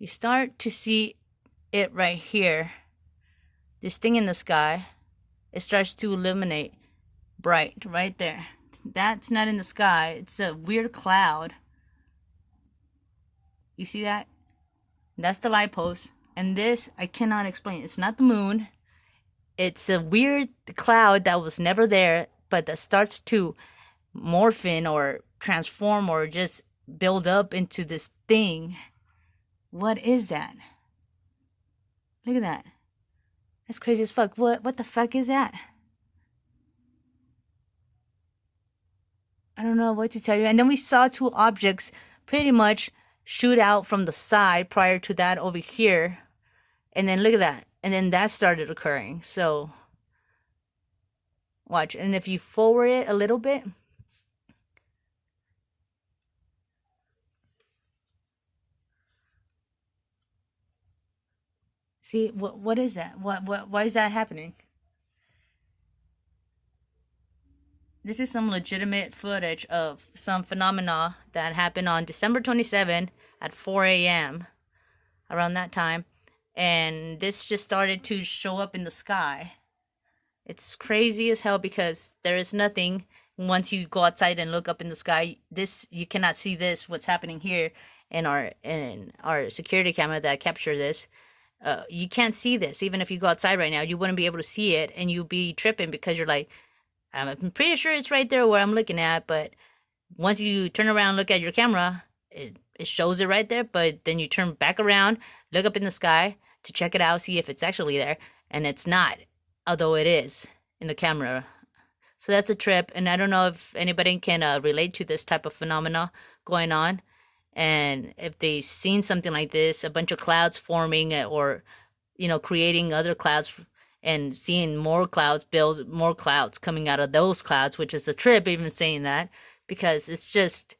you start to see it right here. This thing in the sky, it starts to illuminate bright right there. That's not in the sky. It's a weird cloud. You see that? That's the light post. And this, I cannot explain. It's not the moon. It's a weird cloud that was never there, but that starts to morph in or transform or just build up into this thing. What is that? Look at that. That's crazy as fuck. What the fuck is that? I don't know what to tell you. And then we saw two objects pretty much shoot out from the side prior to that over here. And then look at that. And then that started occurring. So watch. And if you forward it a little bit, see what is that? Why is that happening? This is some legitimate footage of some phenomena that happened on December 27 at 4 a.m. around that time. And this just started to show up in the sky. It's crazy as hell because there is nothing. Once you go outside and look up in the sky, this you cannot see this, what's happening here in our security camera that capture this. You can't see this. Even if you go outside right now, you wouldn't be able to see it, and you'd be tripping because you're like, I'm pretty sure it's right there where I'm looking at, but once you turn around and look at your camera, it shows it right there, but then you turn back around, look up in the sky to check it out, see if it's actually there, and it's not, although it is in the camera. So that's a trip, and I don't know if anybody can relate to this type of phenomena going on, and if they've seen something like this, a bunch of clouds forming or, creating other clouds and seeing more clouds build more clouds coming out of those clouds, which is a trip even saying that, because it's just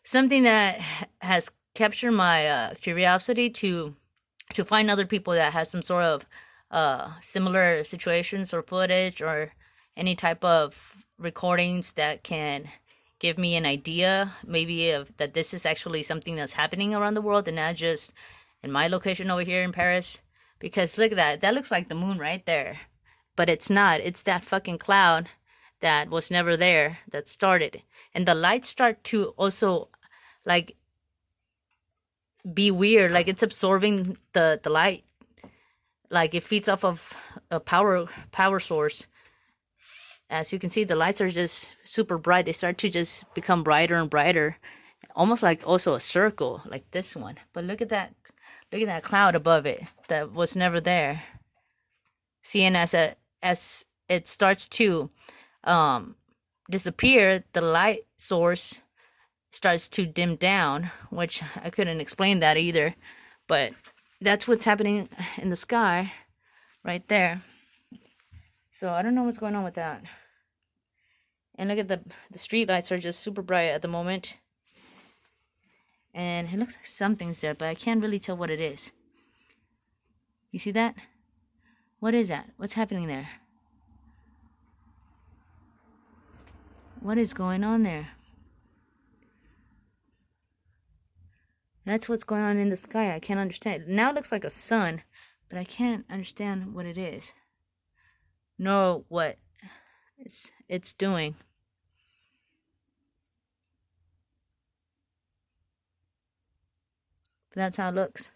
something that has captured my curiosity to find other people that has some sort of similar situations or footage or any type of recordings that can give me an idea maybe of that this is actually something that's happening around the world and not just in my location over here in Paris. Because look at that. That looks like the moon right there. But it's not. It's that fucking cloud that was never there that started. And the lights start to also, like, be weird. Like, it's absorbing the light. Like, it feeds off of a power source. As you can see, the lights are just super bright. They start to just become brighter and brighter. Almost like also a circle, like this one. But look at that. Look at that cloud above it that was never there. See, and as it starts to disappear, the light source starts to dim down, which I couldn't explain that either. But that's what's happening in the sky right there. So I don't know what's going on with that. And look at the street lights are just super bright at the moment. And it looks like something's there, but I can't really tell what it is. You see that? What is that? What's happening there? What is going on there? That's what's going on in the sky. I can't understand. Now it looks like a sun, but I can't understand what it is. Nor what it's doing. But that's how it looks.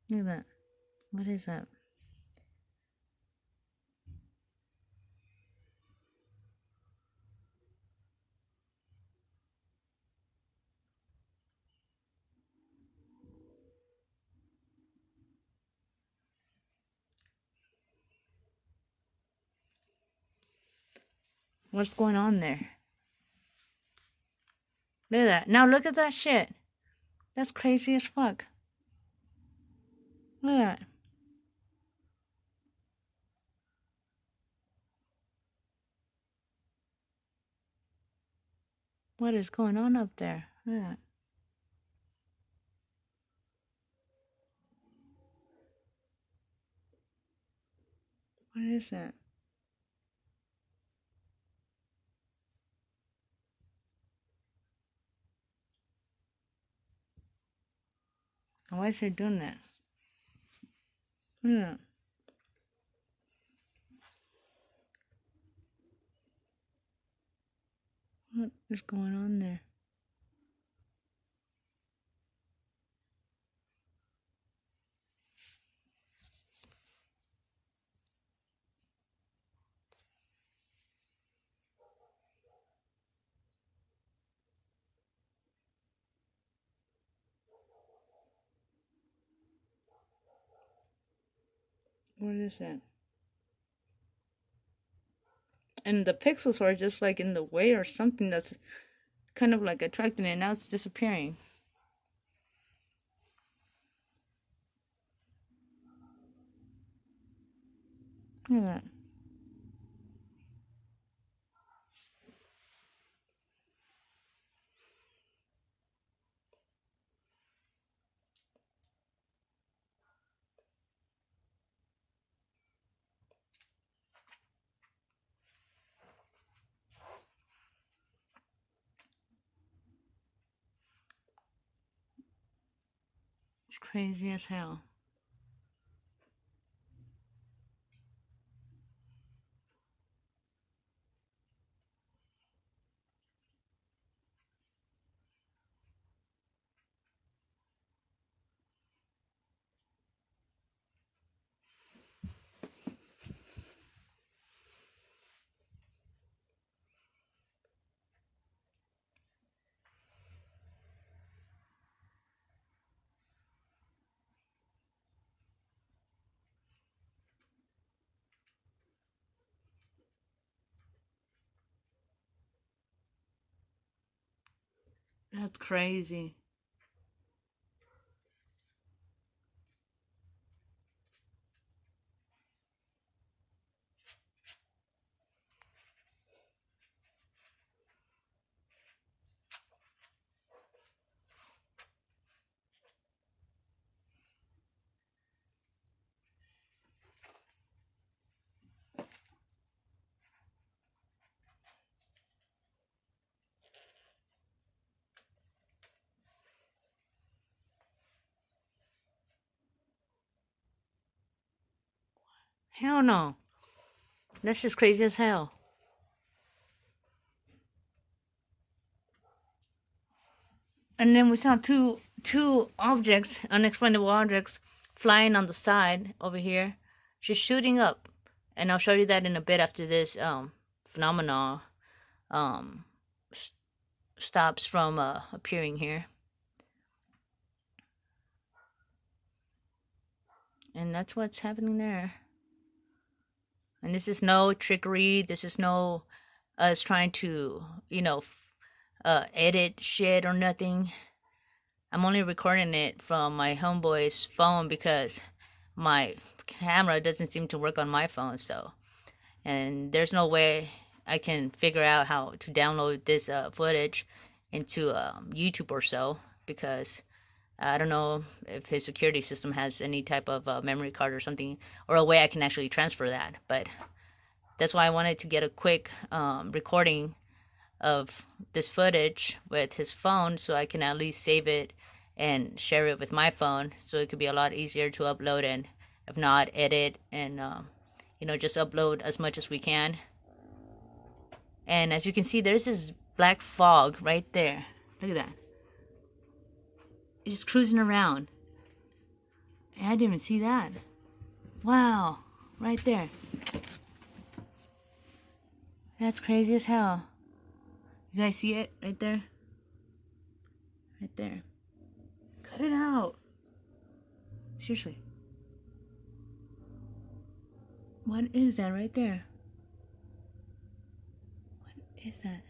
Look at that. What is that? What's going on there? Look at that. Now look at that shit. That's crazy as fuck. Look at that. What is going on up there? Look at that. What is that? Why is it doing that? Look at that. What is going on there? What is that? And the pixels are just like in the way or something that's kind of like attracting it. Now it's disappearing. Look at that. It's crazy as hell. That's crazy. Hell no. That's just crazy as hell. And then we saw two objects, unexplainable objects, flying on the side over here, just shooting up. And I'll show you that in a bit after this phenomena um stops from appearing here. And that's what's happening there. And this is no trickery. This is no us trying to, edit shit or nothing. I'm only recording it from my homeboy's phone because my camera doesn't seem to work on my phone. So, and there's no way I can figure out how to download this footage into YouTube or so, because I don't know if his security system has any type of memory card or something, or a way I can actually transfer that. But that's why I wanted to get a quick recording of this footage with his phone, so I can at least save it and share it with my phone, so it could be a lot easier to upload, and if not, edit and just upload as much as we can. And as you can see, there's this black fog right there. Look at that. It's just cruising around. I didn't even see that. Wow, right there. That's crazy as hell. You guys see it right there? Right there. Cut it out. Seriously. What is that right there? What is that?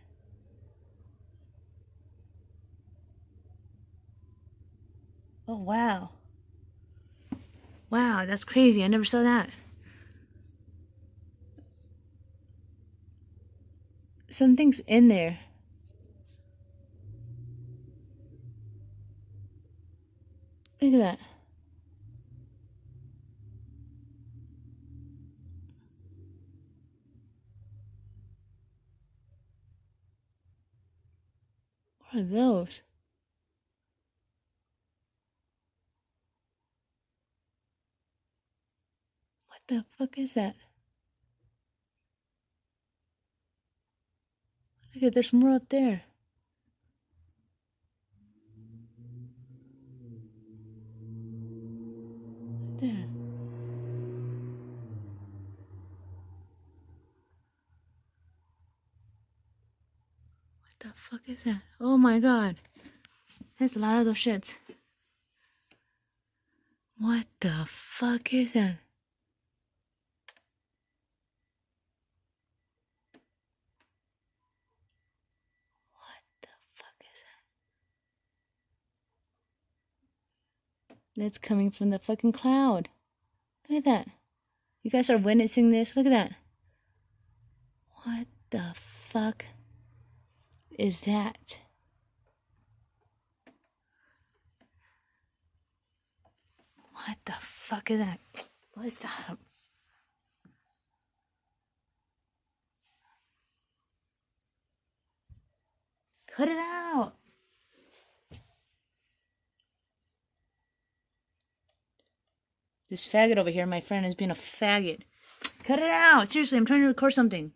Oh, wow. Wow, that's crazy. I never saw that. Something's in there. Look at that. What are those? What the fuck is that? Look at, there's more up there. There. What the fuck is that? Oh my god. There's a lot of those shits. What the fuck is that? What the fuck is that? That's coming from the fucking cloud. Look at that. You guys are witnessing this? Look at that. What the fuck is that? What the fuck is that? What is that? Cut it out! This faggot over here, my friend, is being a faggot. Cut it out! Seriously, I'm trying to record something.